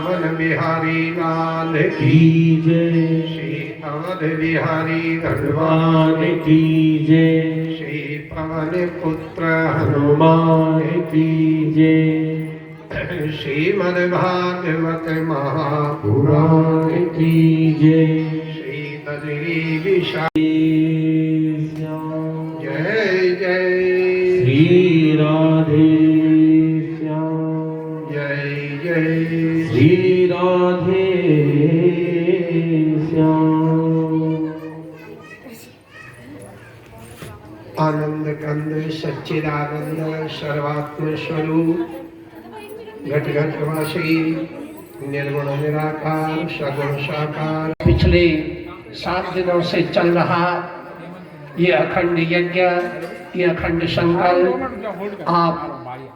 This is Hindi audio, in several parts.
वृंदावन बिहारी लाल की जय। श्री अवध बिहारी भगवान की जय। श्री पवन पुत्र हनुमान की जय। श्रीमद्भागवत पुराण की जय। श्री बद्री विशाल जय जय श्री राधे श्याम जय जय श्री राधे श्याम। आनंद कंद सच्चिदानंद सर्वात्म स्वरूप घट घट वासी निर्गुण निराकार सगुण साकार पिछले 7 दिनों से चल रहा ये अखंड यज्ञ, ये अखंड संकल्प आप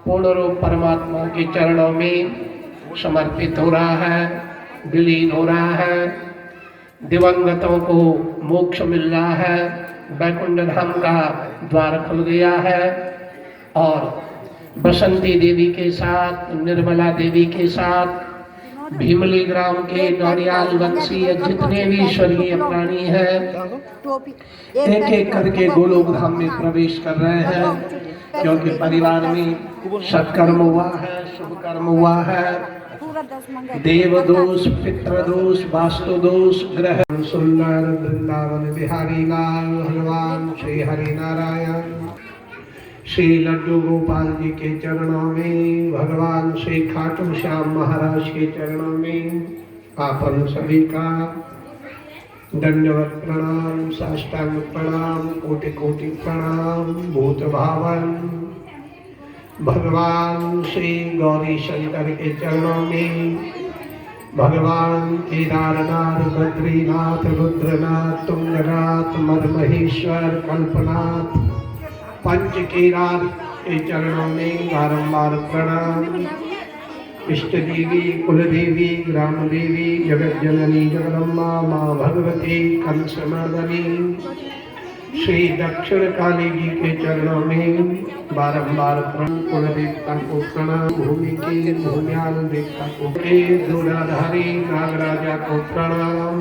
पूर्ण रूप परमात्मा के चरणों में समर्पित हो रहा है, विलीन हो रहा है। दिवंगतों को मोक्ष मिल रहा है, वैकुंठ धाम का द्वार खुल गया है और बसंती देवी के साथ, निर्मला देवी के साथ, भीमली ग्राम के नौरियाल वंशीय जितने भी स्वर्गीय प्राणी हैं एक एक करके गोलोक धाम में प्रवेश कर रहे हैं, क्योंकि परिवार में सत्कर्म हुआ है, शुभ कर्म हुआ है। देव दोष, पितृ दोष, वास्तु दोष, ग्रह सुंदर वृंदावन बिहारी लाल भगवान श्री हरि नारायण श्री लड्डू गोपाल जी के चरणों में, भगवान श्री खाटू श्याम महाराज के चरणों में आपन सभी का दंडवत प्रणाम, साष्टांग प्रणाम, कोटि कोटि प्रणाम। भूत भावन भगवान श्री गौरी शंकर के चरणों में, भगवान केदारनाथ, बद्रीनाथ, रुद्रनाथ, तुंगनाथ, मदमहेश्वर, कल्पनाथ, पंच केदार के चरणों में बारंबार प्रणाम। इष्ट देवी, कुल देवी, ग्राम देवी, जगत जननी जगदम्बा माँ भगवती कंसमर्दनी श्री दक्षिण काली जी के चरणों में बारंबार प्रणाम। कुल देवता को प्रणाम, भूमि की भूम्याल देवता को, दूराधारी नागराजा को प्रणाम,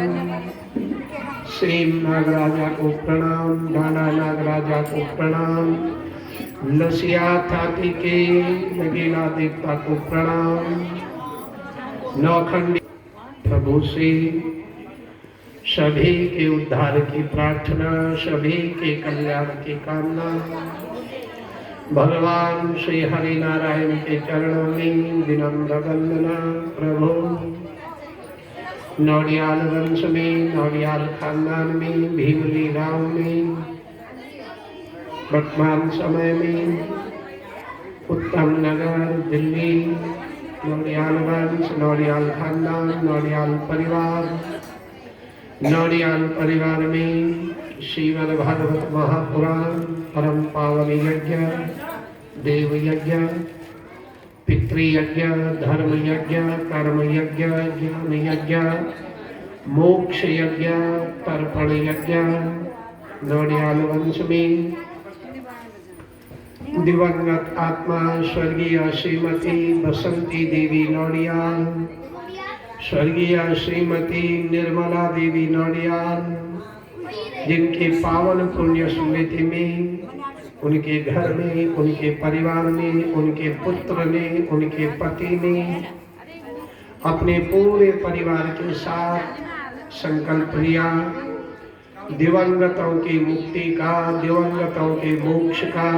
सेम नागराजा को प्रणाम, डाना नागराजा को प्रणाम, लसिया थाती के नगीना देवता को प्रणाम। नौखंडी प्रभु से सभी के उद्धार की प्रार्थना, सभी के कल्याण की कामना। भगवान श्री हरि नारायण के चरणों में विनम्र वंदना। प्रभु नौरियाल वंश में, नौरियाल खानदान में, भीमली गांव में वर्तमान समय में उत्तम नगर दिल्ली, नौरियाल वंश, नौरियाल खानदान, नौरियाल परिवार में श्रीमद् भागवत महापुराण परम पावन यज्ञ, देव यज्ञ, पितृयज्ञ, धर्म यज्ञ, कर्म यज्ञ, ज्ञान यज्ञ, मोक्ष यज्ञ, तर्पण यज्ञ। नौरियाल वंश में दिवंगत आत्मा स्वर्गीय श्रीमती बसंती देवी नौरियाल, स्वर्गीय श्रीमती निर्मला देवी नौरियाल, जिनके पावन पुण्य स्मृति में उनके घर में, उनके परिवार में, उनके पुत्र ने, उनके पति ने अपने पूरे परिवार के साथ संकल्प लिया दिवंगतों की मुक्ति का, दिवंगतों के मोक्ष का,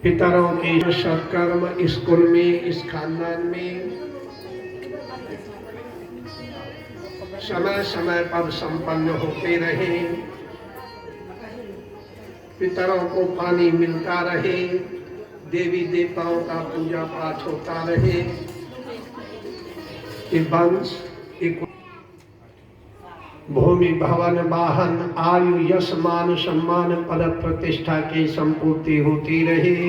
पितरों के सत्कर्म इस कुल में, इस खानदान में समय समय पर संपन्न होते रहे, पितरों को पानी मिलता रहे, देवी देवताओं का पूजा पाठ होता रहे। ये वंश भूमि भवन वाहन आयु यश मान सम्मान पद प्रतिष्ठा की संपूर्ति होती रही।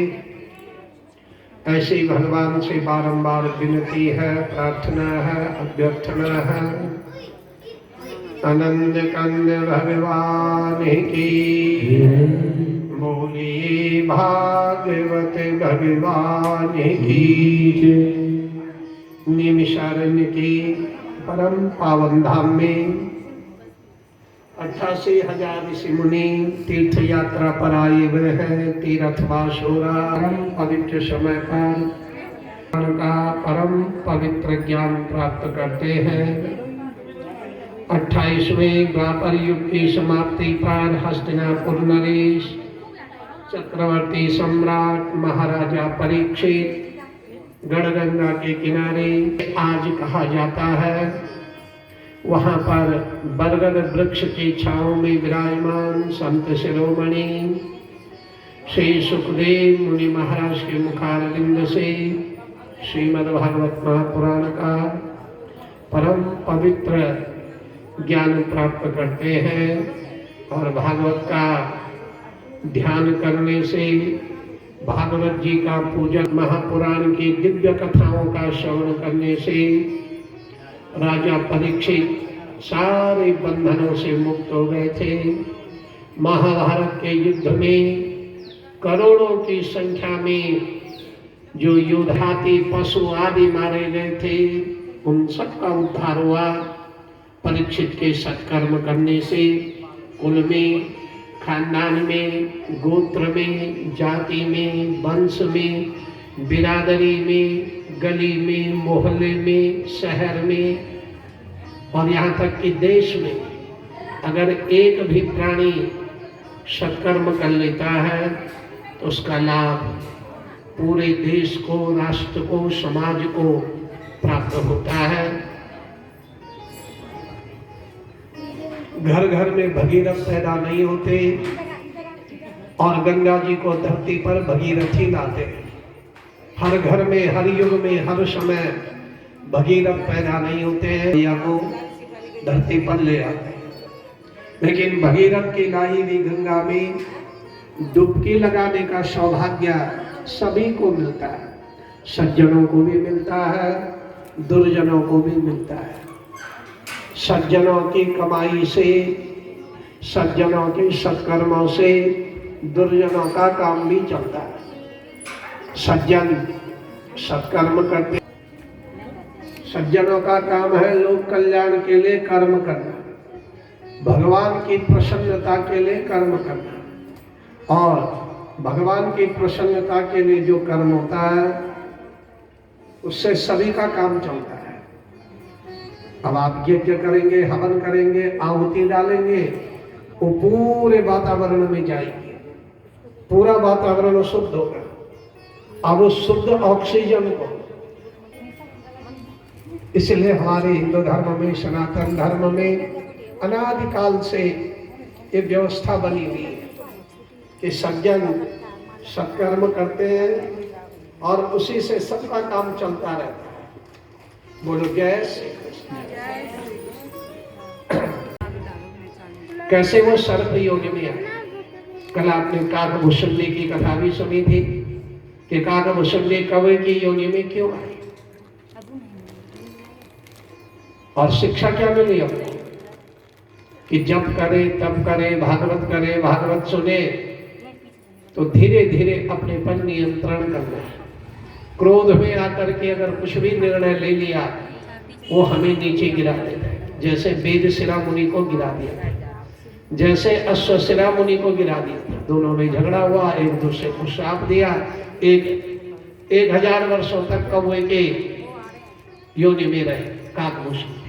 ऐसी भगवान से बारंबार विनती है, प्रार्थना है, अभ्यर्थना है। आनंद कंद भगवान की बोलिए, भागवत भगवान की निमिषारण्य के परम पावन धाम में 88,000 ऋषि मुनि तीर्थ यात्रा पर आए हुए हैं। तीर्थवास हो रहा परम पवित्र समय पर का परम पवित्र ज्ञान प्राप्त करते हैं। 28वें द्वापर युग की समाप्ति पर हस्तिनापुर नरेश चक्रवर्ती सम्राट महाराजा परीक्षित गणगंगा के किनारे आज कहा जाता है, वहां पर बरगद वृक्ष की छांव में विराजमान संत शिरोमणि श्री सुखदेव मुनि महाराज के मुखारविंद से श्रीमद्भागवत महापुराण का परम पवित्र ज्ञान प्राप्त करते हैं। और भागवत का ध्यान करने से, भागवत जी का पूजन, महापुराण की दिव्य कथाओं का श्रवण करने से राजा परीक्षित सारे बंधनों से मुक्त हो गए थे। महाभारत के युद्ध में करोड़ों की संख्या में जो योद्धाती पशु आदि मारे गए थे, उन सबका उद्धार हुआ परीक्षित के सत्कर्म करने से। कुल में, खानदान में, गोत्र में, जाति में, वंश में, बिरादरी में, गली में, मोहल्ले में, शहर में और यहाँ तक कि देश में अगर एक भी प्राणी सत्कर्म कर लेता है तो उसका लाभ पूरे देश को, राष्ट्र को, समाज को प्राप्त होता है। घर घर में भगीरथ पैदा नहीं होते और गंगा जी को धरती पर भगीरथी लाते। हर घर में, हर युग में, हर समय भगीरथ पैदा नहीं होते हैं या वो धरती पर ले आते हैं। लेकिन भगीरथ की लाई हुई गंगा में डुबकी लगाने का सौभाग्य सभी को मिलता है। सज्जनों को भी मिलता है, दुर्जनों को भी मिलता है। सज्जनों की कमाई से, सज्जनों के सत्कर्मों से दुर्जनों का काम भी चलता है। सज्जन सत्कर्म करते, सज्जनों का काम है लोक कल्याण के लिए कर्म करना, भगवान की प्रसन्नता के लिए कर्म करना। और भगवान की प्रसन्नता के लिए जो कर्म होता है उससे सभी का काम चलता है। अब आप यज्ञ करेंगे, हवन करेंगे, आहुति डालेंगे, वो पूरे वातावरण में जाएगी, पूरा वातावरण शुद्ध होगा। अब उस शुद्ध ऑक्सीजन को, इसलिए हमारे हिंदू धर्म में, सनातन धर्म में अनादिकाल से ये व्यवस्था बनी हुई है कि सज्जन सत्कर्म करते हैं और उसी से सबका काम चलता रहता है। बोलो जय श्री कृष्ण। कैसे वो सर्प योनि में आए। कल आपने काकभूषुंडी की कथा भी सुनी थी कि काकभूषुंडी कौवे की योनि में क्यों आए और शिक्षा क्या मिली हमको कि जब करे तब करे, भागवत करे, भागवत सुने तो धीरे धीरे अपने पर नियंत्रण करना है। क्रोध में आकर के अगर कुछ भी निर्णय ले लिया वो हमें नीचे गिरा देता है। जैसे वेदशिरा मुनि को गिरा दिया, जैसे अश्वशिरा मुनि को गिरा दिया। दोनों में झगड़ा हुआ, एक दूसरे को श्राप दिया। 1000 वर्षों तक कौवे के योनि में रहे काकभूषुंडी।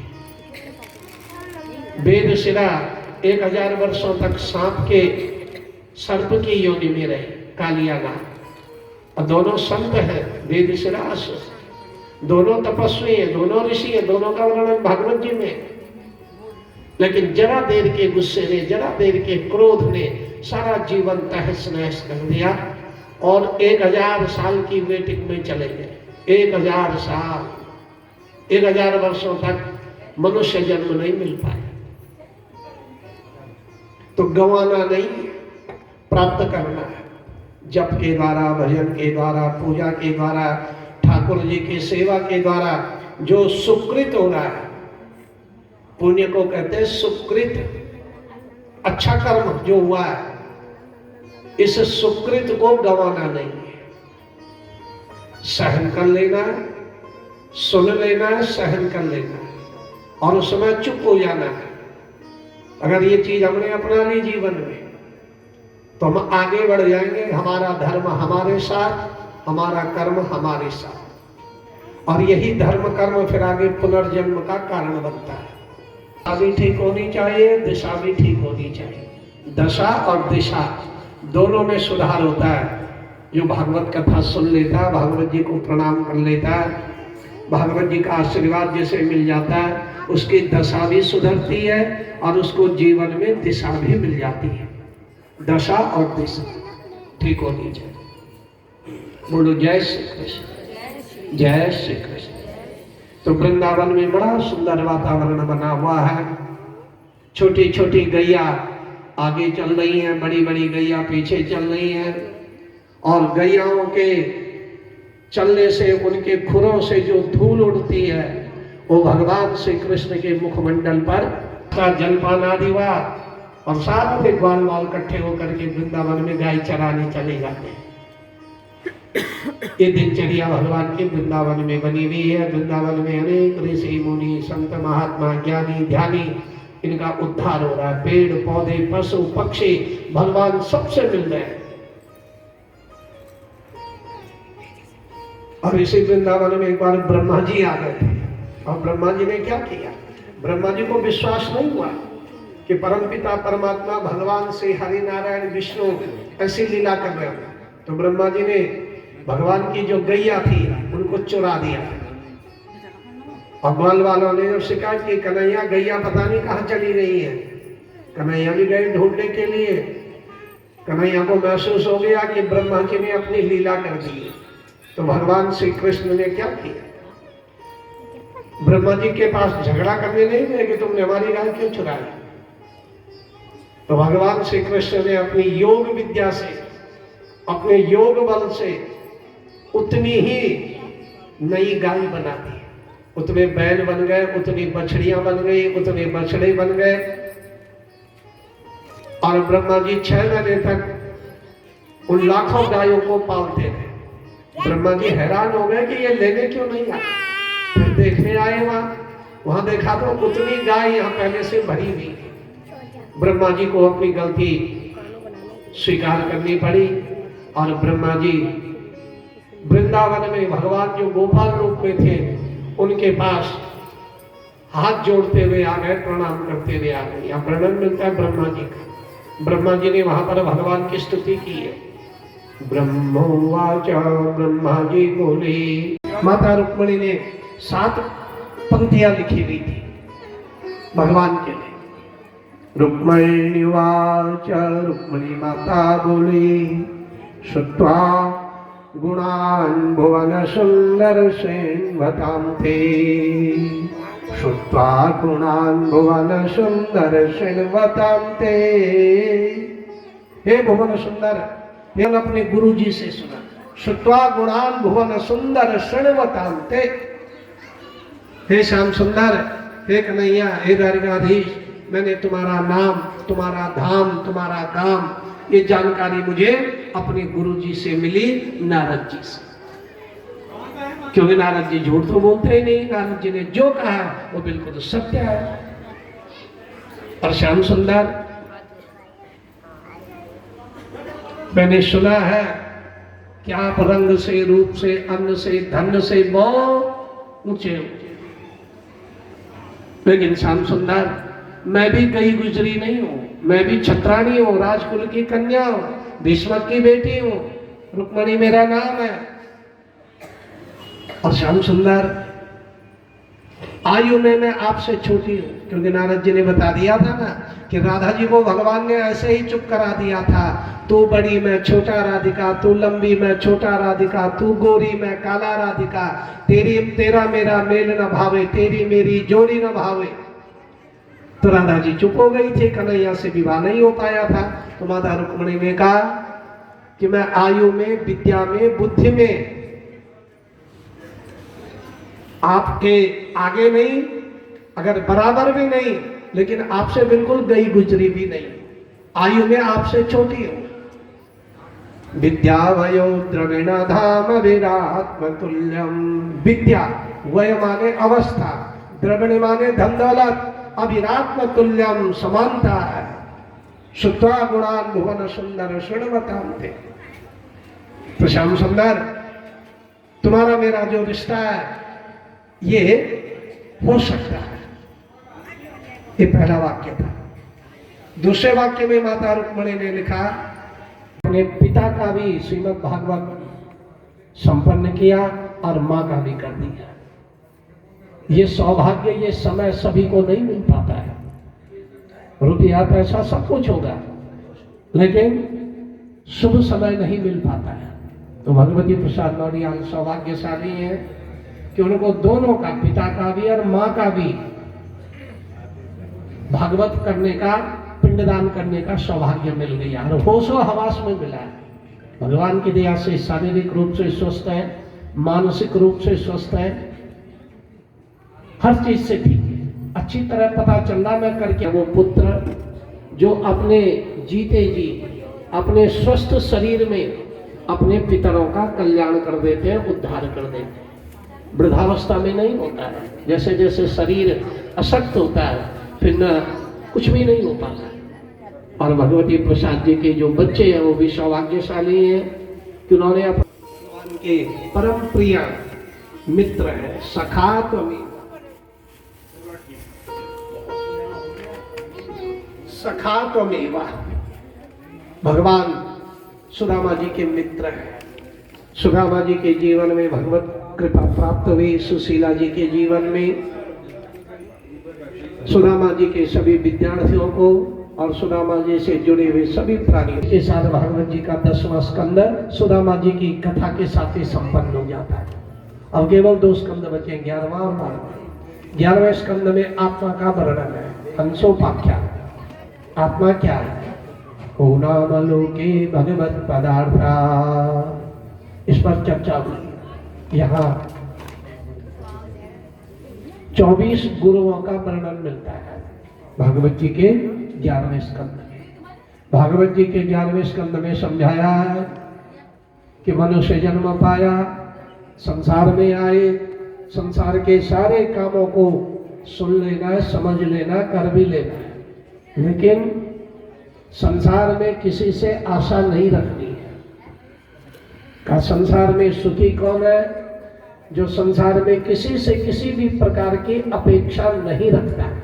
वेदशिरा 1000 वर्षों तक सांप के, सर्प की योनि में रहे कालिया नाग। और दोनों संत हैं, वेदशिरा अश्व, दोनों तपस्वी हैं, दोनों ऋषि हैं, दोनों का वर्णन भागवत जी में। लेकिन जरा देर के गुस्से ने, जरा देर के क्रोध ने सारा जीवन तहस नहस कर दिया और 1000 साल की वेटिंग में चले गए। 1000 साल, 1000 वर्षों तक मनुष्य जन्म नहीं मिल पाया। तो गंवाना नहीं, प्राप्त करना है। जप के द्वारा, भजन के द्वारा, पूजा के द्वारा, ठाकुर जी की सेवा के द्वारा जो सुकृत हो रहा है, पुण्य को कहते हैं सुकृत। अच्छा कर्म जो हुआ है, इस सुकृत को गंवाना नहीं है, सहन कर लेना है सुन लेना है, सहन कर लेना है और उस समय चुप हो जाना है। अगर ये चीज हमने अपना ली जीवन में तो हम आगे बढ़ जाएंगे। हमारा धर्म हमारे साथ, हमारा कर्म हमारे साथ, और यही धर्म कर्म फिर आगे पुनर्जन्म का कारण बनता है। दिशा भी ठीक होनी चाहिए, दिशा भी ठीक होनी चाहिए। दशा और दिशा दोनों में सुधार होता है। जो भागवत कथा सुन लेता है, भागवत जी को प्रणाम कर लेता है, भागवत जी का आशीर्वाद जैसे मिल जाता है, उसकी दशा भी सुधरती है और उसको जीवन में दिशा भी मिल जाती है। दशा और दिशा ठीक होनी चाहिए। बोलो जय श्री कृष्ण, जय श्री कृष्ण। तो वृंदावन में बड़ा सुंदर वातावरण बना हुआ है। छोटी छोटी गैया आगे चल रही हैं, बड़ी बड़ी गैया पीछे चल रही हैं, और गैयाओं के चलने से उनके खुरों से जो धूल उड़ती है वो भगवान श्री कृष्ण के मुखमंडल पर का जलपान आदि हुआ, और सारे ग्वाल वाल इकट्ठे होकर के वृंदावन में गाय चराने चले जाते हैं। ये दिनचर्या भगवान के वृंदावन में बनी हुई है। वृंदावन में अनेक ऋषि मुनि संत महात्मा ज्ञानी ध्यानी इनका उद्धार हो रहा है। पेड़ पौधे पशु पक्षी भगवान सबसे मिल रहे हैं। और इसी वृंदावन में एक बार ब्रह्मा जी आ गए थे, और ब्रह्मा जी ने क्या किया? ब्रह्मा जी को विश्वास नहीं हुआ कि परमपिता परमात्मा भगवान श्री हरि नारायण विष्णु ऐसी लीला कर रहे हैं। तो ब्रह्मा जी ने भगवान की जो गैया थी उनको चुरा दिया। और ग्वाल वालों ने जब शिकायत की, कन्हैया गैया पता नहीं कहाँ चली गई है। कन्हैया भी गए ढूंढने के लिए। कन्हैया को महसूस हो गया कि ब्रह्मा जी ने अपनी लीला कर दी। तो भगवान श्री कृष्ण ने क्या किया? ब्रह्मा जी के पास झगड़ा करने नहीं गए कि तुमने हमारी गाय क्यों चुराई। तो भगवान श्री कृष्ण ने अपनी योग विद्या से, अपने योग बल से उतनी ही नई गाय बना दी। उतने बैल बन गए, उतनी बछड़ियां बन गई, उतने बछड़े बन गए। और ब्रह्मा जी 6 महीने तक उन लाखों गायों को पालते थे। ब्रह्मा जी हैरान हो गए कि ये लेने क्यों नहीं आए। फिर देखने आए वहां देखा तो उतनी गाय यहाँ पहले से भरी हुई थी। ब्रह्मा जी को अपनी गलती स्वीकार करनी पड़ी, और ब्रह्मा जी वृंदावन में भगवान जो गोपाल रूप में थे उनके पास हाथ जोड़ते हुए आ गए, प्रणाम करते हुए आ गए। यहाँ वर्णन मिलता है ब्रह्मा जी का। ब्रह्मा जी ने वहां पर भगवान की स्तुति की है। ब्रह्मोवाच, ब्रह्मा जी बोले। माता रुक्मिणी ने 7 पंक्तियां लिखी हुई थी भगवान के लिए। रुक्मिणीवाच, रुक्मिणी माता बोली, श्रुत्वा गुणान् भुवन सुंदर सेन्वतां ते। श्रुत्वा गुणान् भुवन सुंदर सेन्वतां ते। हे भुवन सुंदर, ये अपने गुरु जी से सुना। श्रुत्वा गुणान् भुवन सुंदर सेन्वतां ते। हे श्याम सुंदर, हे कन्हैया, हे द्वारिकाधीश, मैंने तुम्हारा नाम, तुम्हारा धाम, तुम्हारा काम, ये जानकारी मुझे अपने गुरु जी से मिली, नारद जी से। क्योंकि नारद जी झूठ तो बोलते ही नहीं। नारद जी ने जो कहा वो बिल्कुल सत्य है। और श्याम सुंदर, मैंने सुना है कि आप रंग से, रूप से, अन्न से, धन से बहुत ऊंचे हो, लेकिन श्याम सुंदर, मैं भी कहीं गुजरी नहीं हूं। मैं भी छत्राणी हूं, राजकुल की कन्या हूं, भीष्मक की बेटी हूं, रुक्मिणी मेरा नाम है। और श्याम सुंदर, आयु में मैं आपसे छोटी हूं, क्योंकि नारद जी ने बता दिया था ना कि राधा जी को भगवान ने ऐसे ही चुप करा दिया था। तू बड़ी मैं छोटा राधिका, तू लंबी मैं छोटा राधिका, तू गोरी मैं काला राधिका, तेरा मेरा मेल न भावे, तेरी मेरी जोड़ी न भावे। तो राधा जी चुप हो गई थी, कन्हैया से विवाह नहीं हो पाया था। तो माता रुक्मिणी ने कहा कि मैं आयु में, विद्या में, बुद्धि में आपके आगे नहीं, अगर बराबर भी नहीं, लेकिन आपसे बिल्कुल गई गुजरी भी नहीं। आयु में आपसे छोटी हूं। विद्यावयो द्रविण धाम विरात्म तुल्यम। विद्या वय माने अवस्था, द्रविण माने धन दौलत, अविरात्म तुल्यम समानता है। शुद्धा गुणान भुवन सुंदर शुणवताम थे। तो श्याम सुंदर, तुम्हारा मेरा जो रिश्ता है ये हो सकता है। ये पहला वाक्य था। दूसरे वाक्य में माता रुक्मिणी ने लिखा, अपने पिता का भी श्रीमद् भागवत संपन्न किया और मां का भी कर दिया। ये सौभाग्य, ये समय सभी को नहीं मिल पाता है। रुपया पैसा सब कुछ होगा, लेकिन शुभ समय नहीं मिल पाता है। तो भगवती प्रसाद नौनियाल सौभाग्यशाली है कि उनको दोनों का, पिता का भी और मां का भी भागवत करने का, पिंडदान करने का सौभाग्य मिल गया और होशो हवास में मिला है। भगवान की दया से शारीरिक रूप से स्वस्थ है, मानसिक रूप से स्वस्थ है, हर चीज से ठीक है। अच्छी तरह पता चल रहा मैं करके वो पुत्र जो अपने जीते जी अपने स्वस्थ शरीर में अपने पितरों का कल्याण कर देते हैं, उद्धार कर देते हैं। वृद्धावस्था में नहीं होता है, जैसे जैसे शरीर अशक्त होता है फिर न कुछ भी नहीं हो पाता। और भगवती प्रसाद जी के जो बच्चे हैं वो भी सौभाग्यशाली हैं कि उन्होंने भगवान के परम प्रिय मित्र है, सखा त्वमेव, सखा त्वमेव। भगवान सुदामा जी के मित्र हैं। सुदामा जी के जीवन में भगवत कृपा प्राप्त हुई। सुशीला जी के जीवन में सुदामा जी के सभी विद्यार्थियों को और सुदामा जी से जुड़े हुए सभी प्राणियों के साथ भागवत जी का 10वां स्कंद सुदामा जी की कथा के साथ ही संपन्न हो जाता है। अब केवल 2 स्कंद बचे, 11वां और 12वां। 11वें स्कंद में आत्मा का वर्णन है, हंसोपाख्यान। आत्मा क्या है? को नाम लोके भगवत पदार्था, इस पर चर्चा हुई। यहाँ 24 गुरुओं का वर्णन मिलता है भागवत जी के 11वें स्कंद में। भागवत जी के 11वें स्कंद में समझाया है कि मनुष्य जन्म पाया, संसार में आए, संसार के सारे कामों को सुन लेना है, समझ लेना, कर भी लेना है, लेकिन संसार में किसी से आशा नहीं रखनी है। का संसार में सुखी कौन है? जो संसार में किसी से किसी भी प्रकार की अपेक्षा नहीं रखता है,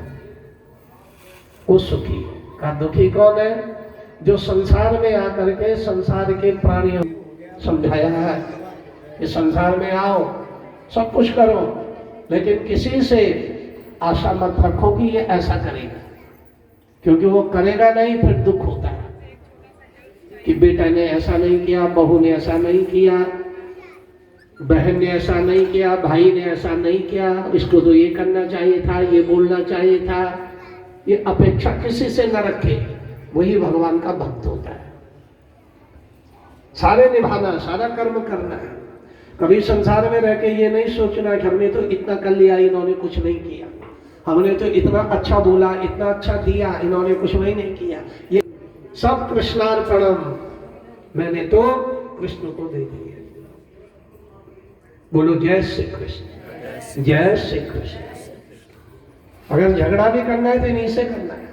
वो सुखी। का दुखी कौन है? जो संसार में आकर के संसार के प्राणियों समझाया है कि संसार में आओ, सब कुछ करो, लेकिन किसी से आशा मत रखो कि ये ऐसा करेगा, क्योंकि वो करेगा नहीं, फिर दुख होता है कि बेटा ने ऐसा नहीं किया, बहू ने ऐसा नहीं किया, बहन ने ऐसा नहीं किया, भाई ने ऐसा नहीं किया, इसको तो ये करना चाहिए था, ये बोलना चाहिए था। ये अपेक्षा किसी से न रखे, वही भगवान का भक्त होता है। सारे निभाना, सारा कर्म करना है। कभी संसार में रह के ये नहीं सोचना कि हमने तो इतना कर लिया, इन्होंने कुछ नहीं किया, हमने तो इतना अच्छा बोला, इतना अच्छा दिया, इन्होंने कुछ भी नहीं किया। ये सब कृष्णार्पणम, मैंने तो कृष्ण को दे दिया। बोलो जय श्री कृष्ण, जय श्री कृष्ण। अगर झगड़ा भी करना है तो इन्हीं से करना है।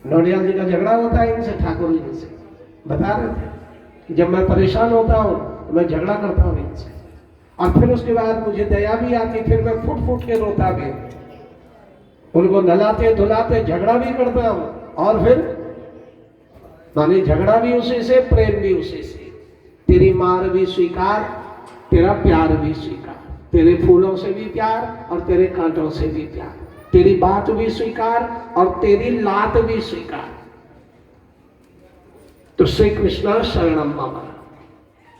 नौनियाल जी का झगड़ा होता है इनसे, ठाकुर जी से बता रहे थे कि जब मैं परेशान होता हूँ तो मैं झगड़ा करता हूँ इनसे, और फिर उसके बाद मुझे दया भी आती, फिर मैं फुट फुट के रोता भी, उनको नहलाते धुलाते झगड़ा भी करता हूँ, और फिर माने झगड़ा भी उसी से, प्रेम भी उसी से। तेरी मार भी स्वीकार, तेरा प्यार भी स्वीकार, तेरे फूलों से भी प्यार और तेरे कांटों से भी प्यार, तेरी बात भी स्वीकार और तेरी लात भी स्वीकार। तो श्री कृष्ण शरणम मम,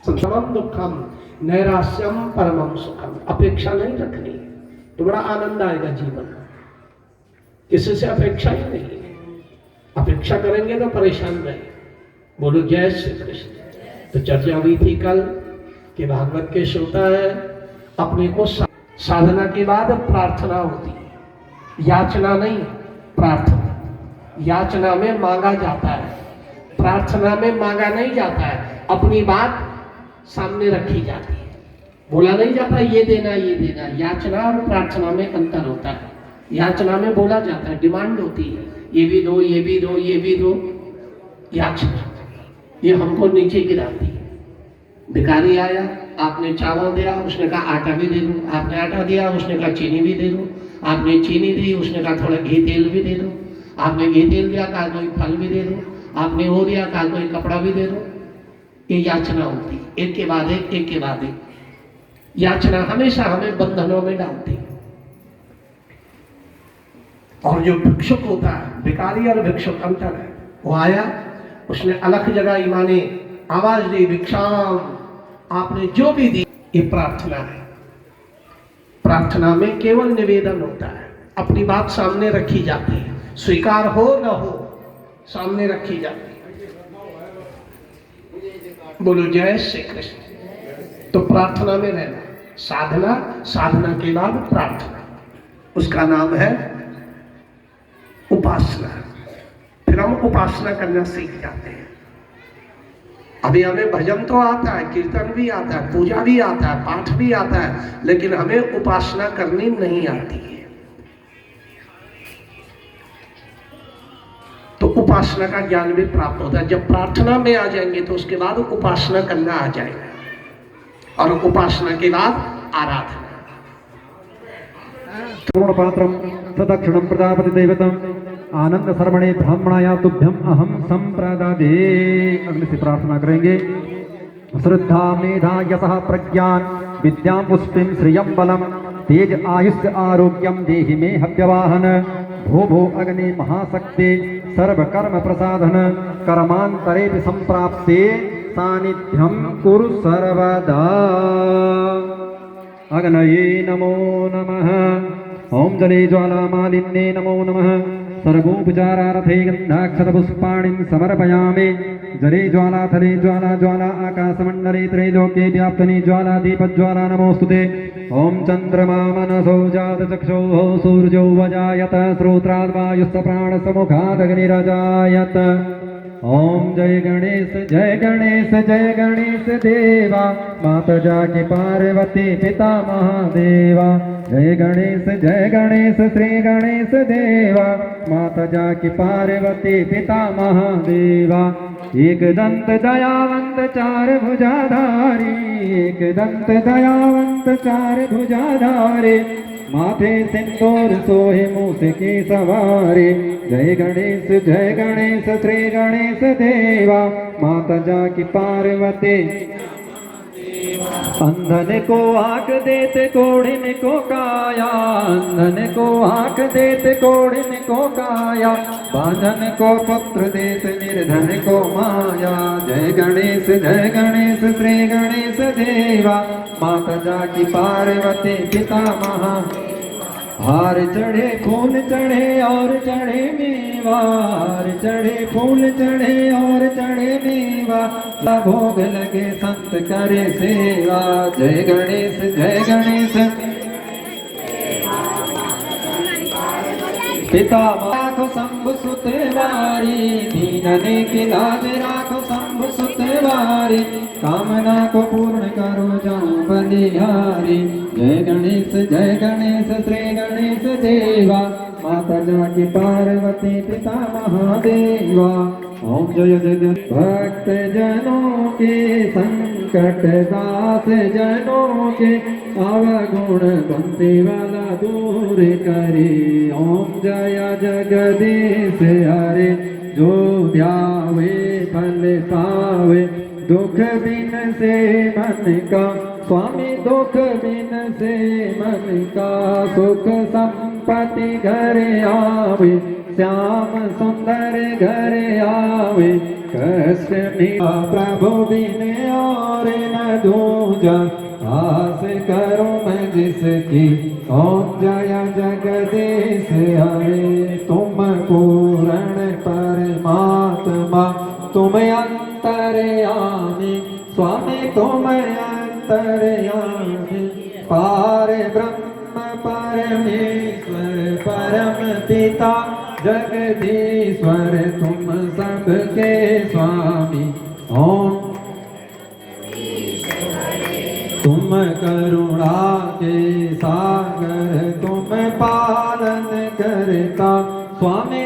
संसारम दुखम नैराश्यम परमम सुखम। अपेक्षा नहीं रखनी तो बड़ा आनंद आएगा जीवन में, किसी से अपेक्षा ही नहीं। अपेक्षा करेंगे तो परेशान रहेंगे। बोलो जय श्री कृष्ण। तो चर्चा हुई थी कल कि भागवत के श्रोता है, अपने को साधना के बाद प्रार्थना होती है, याचना नहीं, प्रार्थना। याचना में मांगा जाता है, प्रार्थना में मांगा नहीं जाता है, अपनी बात सामने रखी जाती है, बोला नहीं जाता ये देना ये देना। याचना और प्रार्थना में अंतर होता है। याचना में बोला जाता है, डिमांड होती है, ये भी दो ये भी दो ये भी दो। याचना ये हमको नीचे गिराती है। भिखारी आया, आपने चावल दिया, उसने कहा आटा भी दे दो। आपने आटा दिया, उसने कहा चीनी भी दे दो। आपने चीनी दी, उसने कहा थोड़ा घी तेल भी दे दो। आपने घी तेल दिया, कहा कोई फल भी दे दो। आपने वो दिया, कहा कोई कपड़ा भी दे दो। ये याचना होती है, एक के बाद एक, एक के बाद एक। याचना हमेशा हमें बंधनों में डालती है। और जो भिक्षुक होता है, भिखारी और भिक्षुक अंतर है। वो आया, उसने अलग जगह ईमानी आवाज दी, भिक्षाम, आपने जो भी दी। ये प्रार्थना है। प्रार्थना में केवल निवेदन होता है, अपनी बात सामने रखी जाती है, स्वीकार हो न हो सामने रखी जाती है। बोलो जय श्री कृष्ण। तो प्रार्थना में रहना, साधना, साधना के बाद प्रार्थना, उसका नाम है उपासना। फिर हम उपासना करना सीख जाते हैं। अभी हमें भजन तो आता है, कीर्तन भी आता है, पूजा भी आता है, पाठ भी आता है, लेकिन हमें उपासना करनी नहीं आती है। तो उपासना का ज्ञान भी प्राप्त होता है। जब प्रार्थना में आ जाएंगे तो उसके बाद उपासना करना आ जाएगा, और उपासना के बाद आराधना। पूर्णपात्रं सदक्षिणं प्रजापति दैवतम् आनंद सर्वणे ब्राह्मणाया तुभ्यम अहम संप्रदादे। अगले से प्रार्थना करेंगे। श्रद्धा मेधा यशः प्रज्ञान विद्यां पुष्टिं श्रियं बलम तेज आयुष्य आरोग्यम देहि मे हव्यवाहन भो भो अग्नि महाशक्ति सर्वकर्म प्रसाधन कर्मांतरे संप्राप्ते सानिध्यं कुरु सर्वदा। अग्नये नमो नमः। ओम जले ज्वाला मालिन्ये नमो नमः। सर्वोपचारार्थे गन्धाक्षतपुष्पाणिं समर्पयामि। जले ज्वाला थले ज्वाला ज्वाला आकाशमण्डले त्रैलोक्ये व्याप्तने ज्वाला दीपज्वाला नमोस्तुते। ओम चंद्रमा मनसो जातचक्षुः सूर्यो वजायत श्रोत्राद्वायुश्च प्राणसमुखादग्निरजायत। ओम जय गणेश जय गणेश जय गणेश देवा माता जाकी पार्वती पिता महादेवा। जय गणेश श्री गणेश देवा माता जाकी पार्वती पिता महादेवा। एक दंत दयावंत चार भुजाधारी एक दंत दयावंत चार भुजाधारी माथे सिंदूर सोहे मूस की सवारी। जय गणेश श्री गणेश देवा माता जाकी पार्वती। अंधन को आँख देते कोढ़िन को काया अंधन को आँख देते कोढ़िन को काया बांधन को पुत्र देते निर्धन को माया। जय गणेश श्री गणेश देवा माता जाकी पार्वती पिता महा। हार चढ़े फूल चढ़े और चढ़े मेवा हार चढ़े फूल चढ़े और चढ़े मेवा भोग लगे संत करे सेवा। जय गणेश पिता राखो शंभु सुत वारी दीनने की लाज राखो शंभु सुत वारी कामना को पूर्ण करो जाऊं बलिहारी। जय गणेश श्री गणेश देवा माता जाकी पार्वती पिता महादेवा। ओम जय भक्त जनों के संकट दास जनों के अवगुण बंसी वाला दूर करे। ओम जय जगदीश हरे जो ध्यावे फल पावे दुख बिन से मन का स्वामी दुख बिन से मन का सुख संपत्ति घर आवे श्याम सुंदर घर आवे। कष्ट मिला प्रभु बिन और न दूजा आस करो मैं जिसकी। ओम जय जगदीश हरे तुम पूर्ण परमात्मा तुम अंतर्यामी स्वामी तुम अंतर्यामी पार ब्रह्म परमेश्वर परम पिता जगदीश्वर तुम सबके स्वामी। ओम तुम करुणा के सागर तुम पालन करता स्वामी।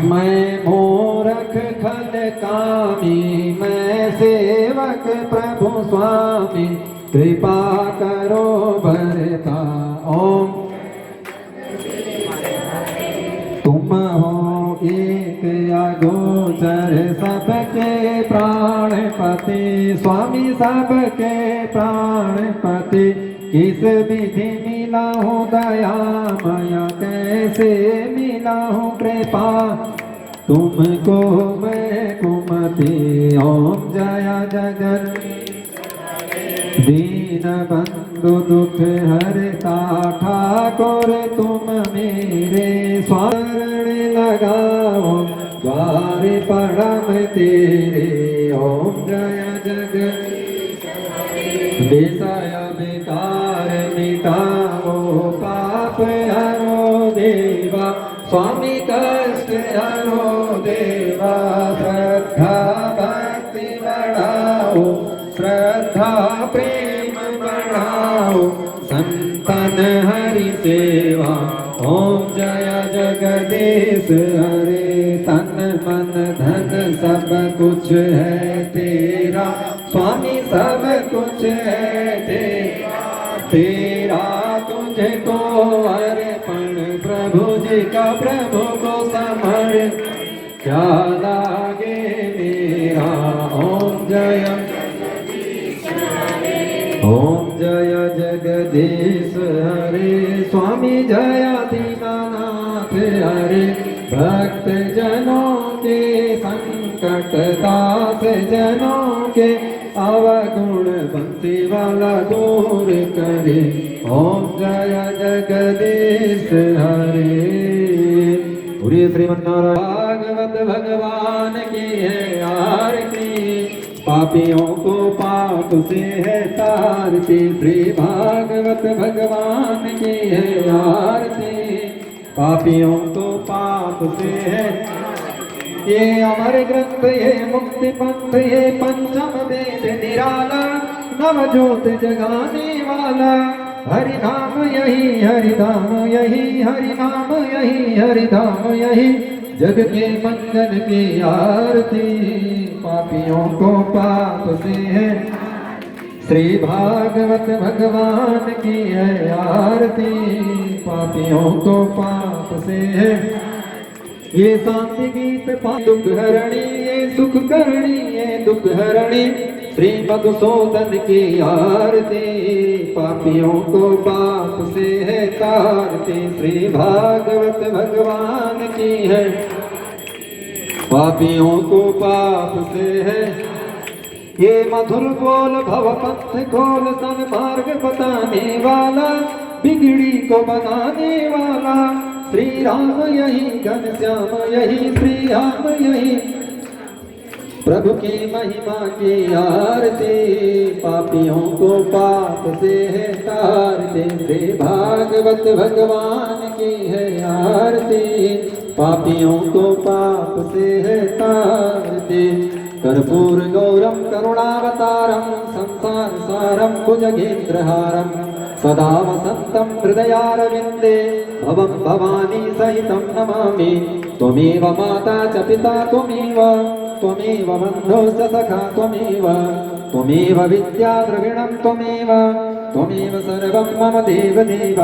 मैं मूर्ख खल कामी मैं सेवक प्रभु स्वामी कृपा करो भरता। ओम तुम हो एक अगोचर सबके प्राणपति स्वामी सबके प्राणपति। किस विधि मिला हूँ दयामय कैसे मिला हूँ कृपा तुमको मैं कुमति। ओम जय जगत दीन बंधु दुख हरता ठाकुर तुम मेरे स्वर्ण लगाओ द्वार परम तेरे। ओम जय जगत विषय विकार मिटाओ पाप हरो देवा स्वामी कष्ट हरो देवा। श्रद्धा भक्ति बढ़ाओ श्रद्धा प्रेम बढ़ाओ संतन हरि सेवा। ओम जय जगदीश हरे तन मन धन सब कुछ है तेरा स्वामी सब कुछ है तेरा तुझको अर्पण प्रभु जी का प्रभु को समर्पण क्या लागे मेरा। ओम जय जगदीश हरे स्वामी जय दीनानाथ हरे। भक्त जनों के संकट दास जनों के अवगुण बंसी वाला दूर करे। ओम जय जगदीश हरे। पूरी श्रीमन्नारायण भागवत भगवान की है आरती पापियों को पाप से है तारती। श्री भागवत भगवान की है आरती पापियों को पाप से है। ये अमर ग्रंथ ये मुक्ति पंथ ये पंचम वेद निराला नवजोत जगाने वाला। हरि नाम यही हरि धाम यही हरि नाम यही हरि धाम यही जग के मंगल की आरती पापियों को पाप से है। श्री भागवत भगवान की है आरती पापियों को पाप से है। ये शांति गीत दुख हरणी ये सुख करणी ये दुख हरणी श्री मधुसूदन की आरती पापियों को पाप से है तारती। श्री भागवत भगवान की है पापियों को पाप से है। ये मधुर बोल भव पथ खोल सन्मार्ग बताने वाला बिगड़ी को बनाने वाला। श्री राम यही घनश्याम यही श्री राम यही प्रभु की महिमा की आरती पापियों को पाप से है तारती। श्री भागवत भगवान की है आरती पापियों को पाप से है तारती। कर्पूर गौरम करुणावतारम संसार सारम भुजगेन्द्रहारम सदा वसंतम हृदयारविंदे भवं भवानी सहितं नमामि। त्वमेव माता च पिता त्वमेव बन्धो च सखा त्वमेव विद्या द्रविणं त्वमेव सर्वं मम देवदेव।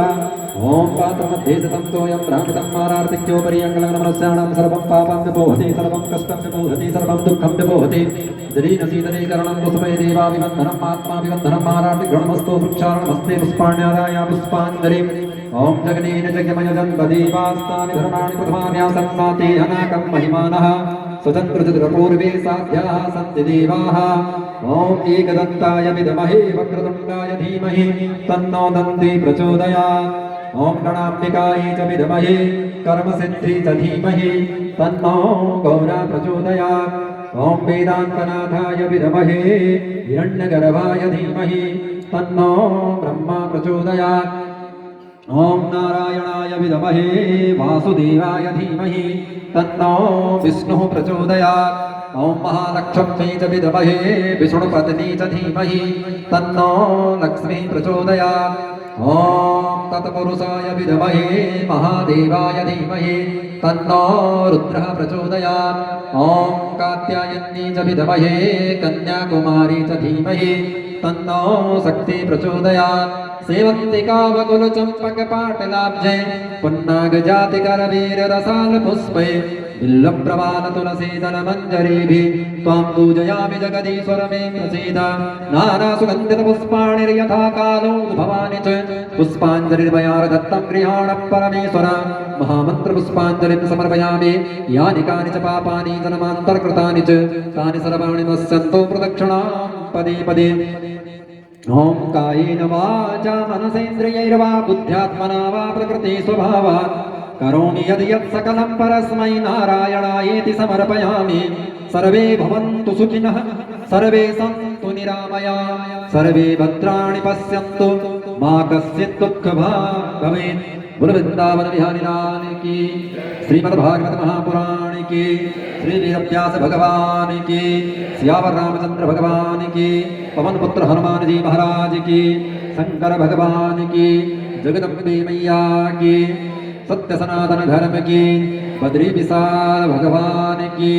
ओम पात्रमध्ये सतं तोयं ब्राह्मणं मारार्तिक्योपरि अङ्गलग्नमनस्याणां सर्वं पापं विपोहति सर्वं कष्टं विपोहति सर्वं दुःखं विपोहति। जरीनसीदरीकरणं वसुमये देवाभिवन्दनम् आत्माभिवन्दनं मारार्तिघ्रणमस्तु वृक्षारणमस्ते पुष्पाण्यादाय पुष्पाञ्जलिम्। ओम जगनेन जगमयजन्मदेवास्तानि धर्माणि प्रथमान्यासन्नाते अनाकं महिमानः स्वतन्त्रचतुरपूर्वे साध्याः सन्ति देवाः। ओम एकदन्ताय विद्महे वक्रतुण्डाय धीमहि तन्नो दन्ती प्रचोदयात्। ओम गणाम्बिकायै च विद्महे कर्मसिद्धिं च धीमहि तन्नो गौरा प्रचोदयात्। ओम वेदान्तनाथाय विद्महे हिरण्यगर्भाय धीमहि तन्नो ब्रह्मा प्रचोदयात्। ॐ नारायणाय विद्महे वासुदेवाय धीमहि तन्नो विष्णुः प्रचोदयात् ॐ महालक्ष्मी च विद्महे विष्णुपत्नी च धीमहि तन्नो लक्ष्मी प्रचोदयात् ॐ तत्पुरुषाय विद्महे महादेवाय धीमहि तन्नो रुद्रः प्रचोदयात् ॐ कात्यायनी च विद्महे कन्याकुमारी च धीमहि तन्नो शक्ति प्रचोदयात् सेवन्तिकावकुलचम्पकपाटलाब्जे पुन्नागजातिकरवीररसालपुष्पे बिल्लप्रवालतुलसीदलमञ्जरीभिः त्वां पूजयामि जगदीश्वर मे प्रसीद नानासुगन्धितपुष्पाणि यथा कालोद्भवानि च पुष्पाञ्जलिर्मयार्दत्तं गृहाण परमेश्वर महामन्त्रपुष्पाञ्जलिं समर्पयामि यानि कानि च पापानि जन्मान्तर्कृतानि च तानि सर्वाणि नश्यन्तु प्रदक्षिणां पदे पदे ॐ कायेन वाचा मनसेन्द्रियैर्वा बुद्ध्यात्मना वा प्रकृति स्वभावात् करोमि यत् सकलं परस्मै नारायणायेति समर्पयामि सर्वे भवन्तु सुखिनः सर्वे सन्तु निरामयाः सर्वे भद्राणि पश्यन्तु मा कश्चित् दुःखभाग् भवेत् बोलो वृंदावन बिहारी लाल की श्रीमद्भागवत महापुराण की श्री वेदव्यास भगवान की सियावर रामचंद्र भगवान की पवन पुत्र हनुमान जी महाराज की शंकर भगवान की जगदम्बे मैया की सत्य सनातन धर्म की बद्री विशाल भगवान की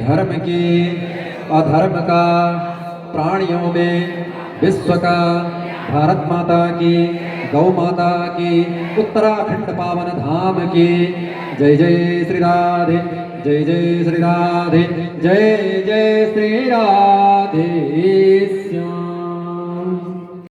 धर्म की अधर्म का प्राणियों में विश्व का भारत माता की गौ माता की उत्तराखंड पावन धाम की जय जय श्री राधे जय जय श्री राधे जय जय श्री राधे।